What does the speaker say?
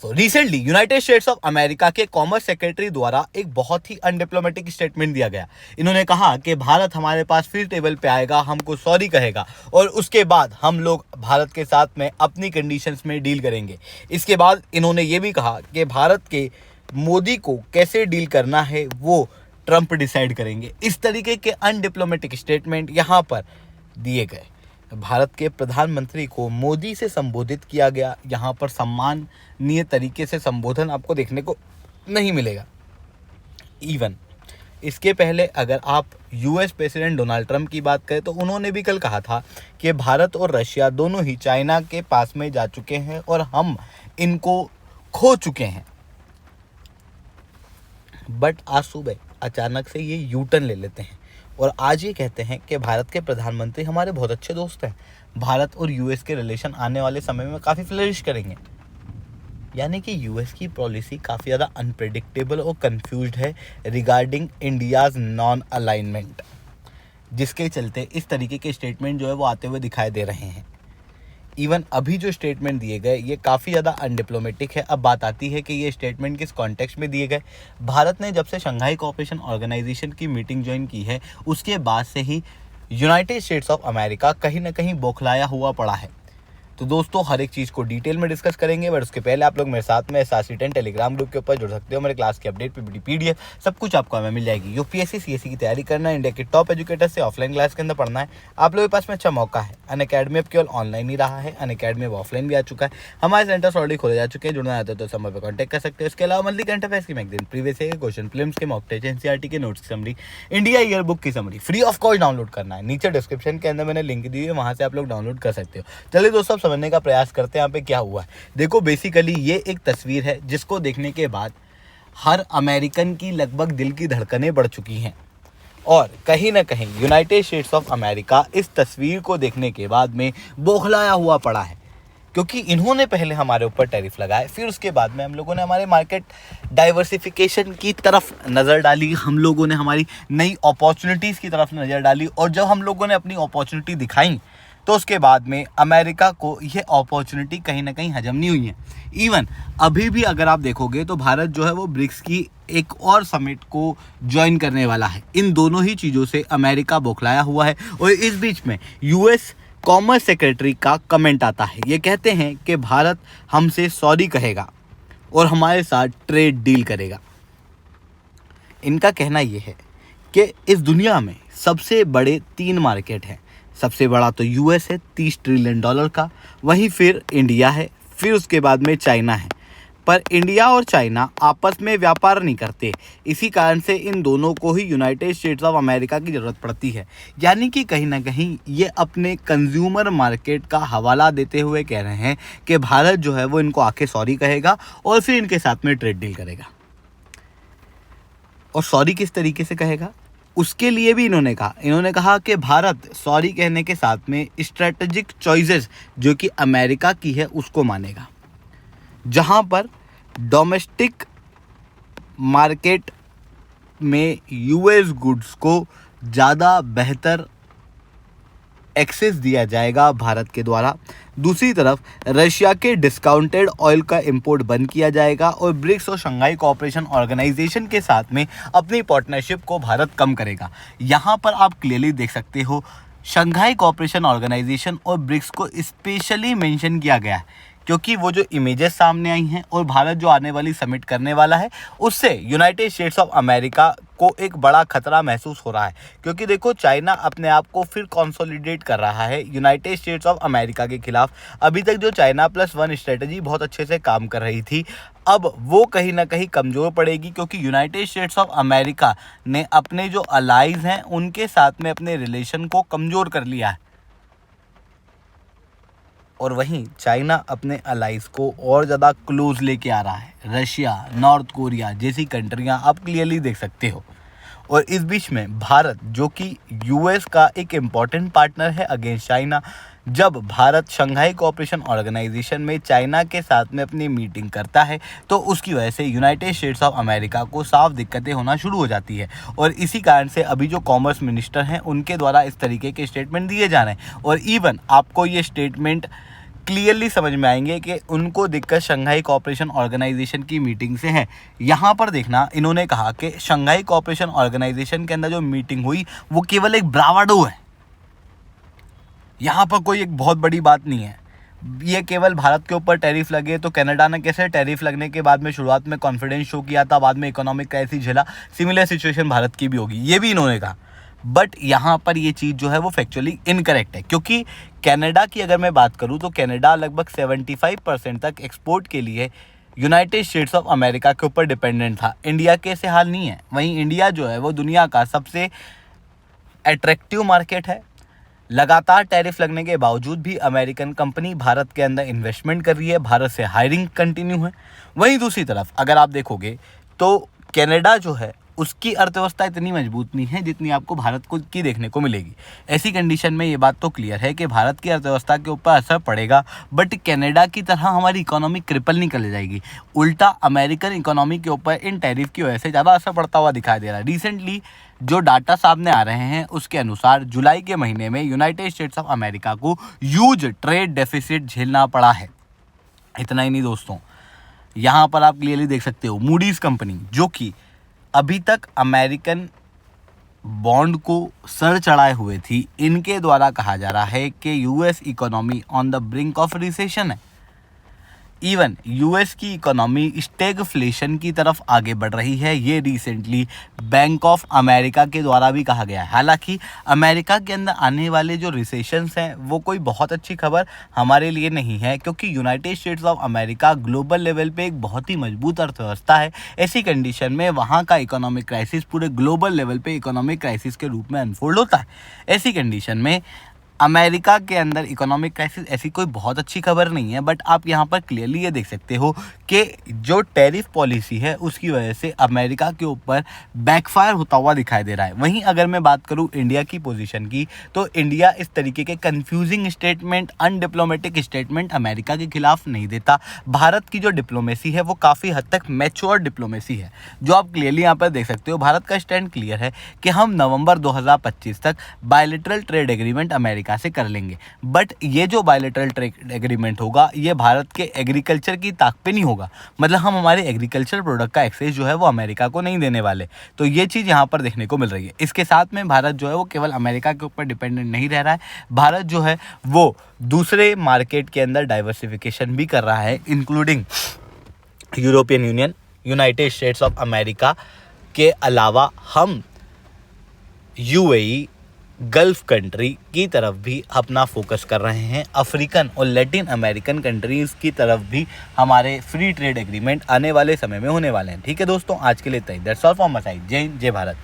तो recently United states of America के commerce secretary द्वारा एक बहुत ही अनडिप्लोमेटिक स्टेटमेंट दिया गया। इन्होंने कहा कि भारत हमारे पास फिर टेबल पे आएगा, हमको सॉरी कहेगा और उसके बाद हम लोग भारत के साथ में अपनी कंडीशंस में डील करेंगे। इसके बाद इन्होंने ये भी कहा कि भारत के मोदी को कैसे डील करना है वो ट्रंप डिसाइड करेंगे। इस तरीके के अनडिप्लोमेटिक स्टेटमेंट यहाँ पर दिए गए। भारत के प्रधानमंत्री को मोदी से संबोधित किया गया। यहाँ पर सम्माननीय तरीके से संबोधन आपको देखने को नहीं मिलेगा। इवन इसके पहले अगर आप यूएस प्रेसिडेंट डोनाल्ड ट्रंप की बात करें तो उन्होंने भी कल कहा था कि भारत और रशिया दोनों ही चाइना के पास में जा चुके हैं और हम इनको खो चुके हैं। बट आज सुबह अचानक से ये यू टर्न ले लेते हैं और आज ये कहते हैं कि भारत के प्रधानमंत्री हमारे बहुत अच्छे दोस्त हैं, भारत और यूएस के रिलेशन आने वाले समय में काफ़ी फ्लरिश करेंगे। यानी कि यूएस की पॉलिसी काफ़ी ज़्यादा अनप्रेडिक्टेबल और कंफ्यूज्ड है रिगार्डिंग इंडियाज़ नॉन अलाइनमेंट, जिसके चलते इस तरीके के स्टेटमेंट जो है वो आते हुए दिखाई दे रहे हैं। इवन अभी जो स्टेटमेंट दिए गए ये काफ़ी ज़्यादा अनडिप्लोमेटिक है। अब बात आती है कि ये स्टेटमेंट किस कॉन्टेक्स्ट में दिए गए। भारत ने जब से शंघाई कोऑपरेशन ऑर्गेनाइजेशन की मीटिंग ज्वाइन की है उसके बाद से ही यूनाइटेड स्टेट्स ऑफ अमेरिका कहीं ना कहीं बौखलाया हुआ पड़ा है। तो दोस्तों हर एक चीज़ को डिटेल में डिस्कस करेंगे, बट उसके पहले आप लोग मेरे साथ में SRC10 टेलीग्राम ग्रुप के ऊपर जुड़ सकते हो। मेरे क्लास की अपडेट PDF सब कुछ आपको हमें मिल जाएगी। यूपीएससी CSE की तैयारी करना है, इंडिया के टॉप एजुकेटर से ऑफलाइन क्लास के अंदर पढ़ना है, आप लोगों के पास में अच्छा मौका है। अनअकैडमी अब केवल ऑनलाइन ही रहा है, अनअकैडमी अब ऑफलाइन भी आ चुका है। हमारे सेंटर्स ऑलरेडी खोले जा चुके हैं, जुड़ना है तो समय पर कॉन्टैक्ट कर सकते हो। इसके अलावा मंथली करंट अफेयर्स की मैगजीन, प्रीवियस ईयर के क्वेश्चन, फिल्म्स के मॉक टेस्ट, NCERT के नोट्स की समरी, इंडिया ईयर बुक की summary free of cost download करना है। नीचे डिस्क्रिप्शन के अंदर मैंने लिंक दी है, वहाँ से आप लोग डाउनलोड कर सकते हो। चलिए दोस्तों अब समझने का प्रयास करते हैं यहाँ पे क्या हुआ है। देखो बेसिकली ये एक तस्वीर है जिसको देखने के बाद हर अमेरिकन की लगभग दिल की धड़कनें बढ़ चुकी हैं और कहीं ना कहीं यूनाइटेड स्टेट्स ऑफ अमेरिका इस तस्वीर को देखने के बाद में बौखलाया हुआ पड़ा है, क्योंकि इन्होंने पहले हमारे ऊपर टैरिफ लगाए, फिर उसके बाद में हम लोगों ने हमारे मार्केट डाइवर्सिफिकेशन की तरफ नज़र डाली, हम लोगों ने हमारी नई अपॉर्चुनिटीज़ की तरफ नज़र डाली और जब हम लोगों ने अपनी अपॉर्चुनिटी दिखाई तो उसके बाद में अमेरिका को ये अपॉर्चुनिटी कहीं ना कहीं हजम नहीं हुई है। इवन अभी भी अगर आप देखोगे तो भारत जो है वो ब्रिक्स की एक और समिट को ज्वाइन करने वाला है। इन दोनों ही चीज़ों से अमेरिका बौखलाया हुआ है और इस बीच में यूएस कॉमर्स सेक्रेटरी का कमेंट आता है। ये कहते हैं कि भारत हमसे सॉरी कहेगा और हमारे साथ ट्रेड डील करेगा। इनका कहना यह है कि इस दुनिया में सबसे बड़े 3 मार्केट हैं। सबसे बड़ा तो यूएस है $30 ट्रिलियन का, वहीं फिर इंडिया है, फिर उसके बाद में चाइना है। पर इंडिया और चाइना आपस में व्यापार नहीं करते, इसी कारण से इन दोनों को ही यूनाइटेड स्टेट्स ऑफ अमेरिका की ज़रूरत पड़ती है। यानी कि कहीं ना कहीं ये अपने कंज्यूमर मार्केट का हवाला देते हुए कह रहे हैं कि भारत जो है वो इनको आके सॉरी कहेगा और फिर इनके साथ में ट्रेड डील करेगा। और सॉरी किस तरीके से कहेगा उसके लिए भी इन्होंने कहा कि भारत सॉरी कहने के साथ में स्ट्रेटेजिक चॉइसेस जो कि अमेरिका की है उसको मानेगा, जहां पर डोमेस्टिक मार्केट में यूएस गुड्स को ज़्यादा बेहतर एक्सेस दिया जाएगा भारत के द्वारा। दूसरी तरफ रशिया के डिस्काउंटेड ऑयल का इंपोर्ट बंद किया जाएगा और ब्रिक्स और शंघाई कोऑपरेशन ऑर्गेनाइजेशन के साथ में अपनी पार्टनरशिप को भारत कम करेगा। यहाँ पर आप क्लियरली देख सकते हो शंघाई कोऑपरेशन ऑर्गेनाइजेशन और ब्रिक्स को स्पेशली मेंशन किया गया है, क्योंकि वो जो इमेजेस सामने आई हैं और भारत जो आने वाली समिट करने वाला है उससे यूनाइटेड स्टेट्स ऑफ अमेरिका को एक बड़ा खतरा महसूस हो रहा है। क्योंकि देखो चाइना अपने आप को फिर कंसोलिडेट कर रहा है यूनाइटेड स्टेट्स ऑफ अमेरिका के खिलाफ। अभी तक जो चाइना +1 स्ट्रेटजी बहुत अच्छे से काम कर रही थी, अब वो कहीं ना कहीं कमज़ोर पड़ेगी, क्योंकि यूनाइटेड स्टेट्स ऑफ अमेरिका ने अपने जो अलाइज हैं उनके साथ में अपने रिलेशन को कमज़ोर कर लिया है और वहीं चाइना अपने अलाइज को और ज़्यादा क्लोज लेके आ रहा है। रशिया, नॉर्थ कोरिया जैसी कंट्रियां आप क्लियरली देख सकते हो। और इस बीच में भारत जो कि यूएस का एक इम्पॉर्टेंट पार्टनर है अगेंस्ट चाइना, जब भारत शंघाई कोऑपरेशन ऑर्गेनाइजेशन में चाइना के साथ में अपनी मीटिंग करता है तो उसकी वजह से यूनाइटेड स्टेट्स ऑफ अमेरिका को साफ दिक्कतें होना शुरू हो जाती है। और इसी कारण से अभी जो कॉमर्स मिनिस्टर हैं उनके द्वारा इस तरीके के स्टेटमेंट दिए जा रहे हैं। और इवन आपको ये स्टेटमेंट क्लियरली समझ में आएंगे कि उनको दिक्कत शंघाई कोऑपरेशन ऑर्गेनाइजेशन की मीटिंग से है। यहाँ पर देखना, इन्होंने कहा कि शंघाई कोऑपरेशन ऑर्गेनाइजेशन के अंदर जो मीटिंग हुई वो केवल एक ब्रावाडो है, यहाँ पर कोई एक बहुत बड़ी बात नहीं है। ये केवल भारत के ऊपर टैरिफ लगे तो कनाडा ने कैसे टैरिफ लगने के बाद में शुरुआत में कॉन्फिडेंस शो किया था, बाद में इकोनॉमिक क्राइसिस झेला, सिमिलर सिचुएशन भारत की भी होगी, ये भी इन्होंने कहा। बट यहाँ पर ये चीज़ जो है वो फैक्चुअली इनकरेक्ट है, क्योंकि कनाडा की अगर मैं बात करूँ तो कनाडा लगभग 75% तक एक्सपोर्ट के लिए यूनाइटेड स्टेट्स ऑफ अमेरिका के ऊपर डिपेंडेंट था। इंडिया के ऐसे हाल नहीं है। वहीं इंडिया जो है वो दुनिया का सबसे अट्रैक्टिव मार्केट है। लगातार टैरिफ लगने के बावजूद भी अमेरिकन कंपनी भारत के अंदर इन्वेस्टमेंट कर रही है, भारत से हायरिंग कंटिन्यू है। वहीं दूसरी तरफ अगर आप देखोगे तो कनाडा जो है उसकी अर्थव्यवस्था इतनी मजबूत नहीं है जितनी आपको भारत को की देखने को मिलेगी। ऐसी कंडीशन में ये बात तो क्लियर है कि भारत की अर्थव्यवस्था के ऊपर असर पड़ेगा, बट कनाडा की तरह हमारी इकोनॉमी क्रिपल नहीं कर जाएगी। उल्टा अमेरिकन इकोनॉमी के ऊपर इन टैरिफ की वजह से ज़्यादा असर पड़ता हुआ दिखाई दे रहा है। रिसेंटली जो डाटा सामने आ रहे हैं उसके अनुसार जुलाई के महीने में यूनाइटेड स्टेट्स ऑफ अमेरिका को ह्यूज ट्रेड डेफिसिट झेलना पड़ा है। इतना ही नहीं दोस्तों, यहाँ पर आप क्लियरली देख सकते हो मूडीज कंपनी, जो कि अभी तक अमेरिकन बॉन्ड को सर चढ़ाए हुए थी, इनके द्वारा कहा जा रहा है कि US economy on the brink of recession है। इवन यूएस की इकोनॉमी स्टैगफ्लेशन की तरफ आगे बढ़ रही है, ये रिसेंटली बैंक ऑफ अमेरिका के द्वारा भी कहा गया है। हालांकि अमेरिका के अंदर आने वाले जो रिसेशंस हैं वो कोई बहुत अच्छी खबर हमारे लिए नहीं है, क्योंकि United states of America global level पे एक बहुत ही मजबूत अर्थव्यवस्था है। ऐसी कंडीशन में वहाँ का इकोनॉमिक क्राइसिस पूरे ग्लोबल लेवल पे इकोनॉमिक क्राइसिस के रूप में अनफोल्ड होता है। ऐसी कंडीशन में अमेरिका के अंदर इकोनॉमिक क्राइसिस ऐसी कोई बहुत अच्छी खबर नहीं है। बट आप यहाँ पर क्लियरली ये देख सकते हो कि जो टैरिफ पॉलिसी है उसकी वजह से अमेरिका के ऊपर बैकफायर होता हुआ दिखाई दे रहा है। वहीं अगर मैं बात करूँ इंडिया की पोजीशन की, तो इंडिया इस तरीके के confusing statement, undiplomatic statement America के खिलाफ नहीं देता। भारत की जो डिप्लोमेसी है वो काफ़ी हद तक मैच्योर डिप्लोमेसी है, जो आप क्लियरली यहाँ पर देख सकते हो। भारत का स्टैंड क्लियर है कि हम नवंबर 2025 तक बायलैटरल ट्रेड एग्रीमेंट अमेरिका से कर लेंगे। बट ये जो बायलैटरल ट्रेड एग्रीमेंट होगा ये भारत के एग्रीकल्चर की ताक पे नहीं होगा, मतलब हम हमारे एग्रीकल्चर प्रोडक्ट का एक्सेस जो है वो अमेरिका को नहीं देने वाले। तो ये चीज़ यहाँ पर देखने को मिल रही है। इसके साथ में भारत जो है वो केवल अमेरिका के ऊपर डिपेंडेंट नहीं रह रहा है, भारत जो है वो दूसरे मार्केट के अंदर डाइवर्सिफिकेशन भी कर रहा है, including European union, United states of America के अलावा हम यूएई, गल्फ कंट्री की तरफ भी अपना फोकस कर रहे हैं। अफ्रीकन और लैटिन अमेरिकन कंट्रीज़ की तरफ भी हमारे फ्री ट्रेड एग्रीमेंट आने वाले समय में होने वाले हैं। ठीक है दोस्तों, आज के लिए इतना ही। That's all from my side. जय हिंद, जय भारत।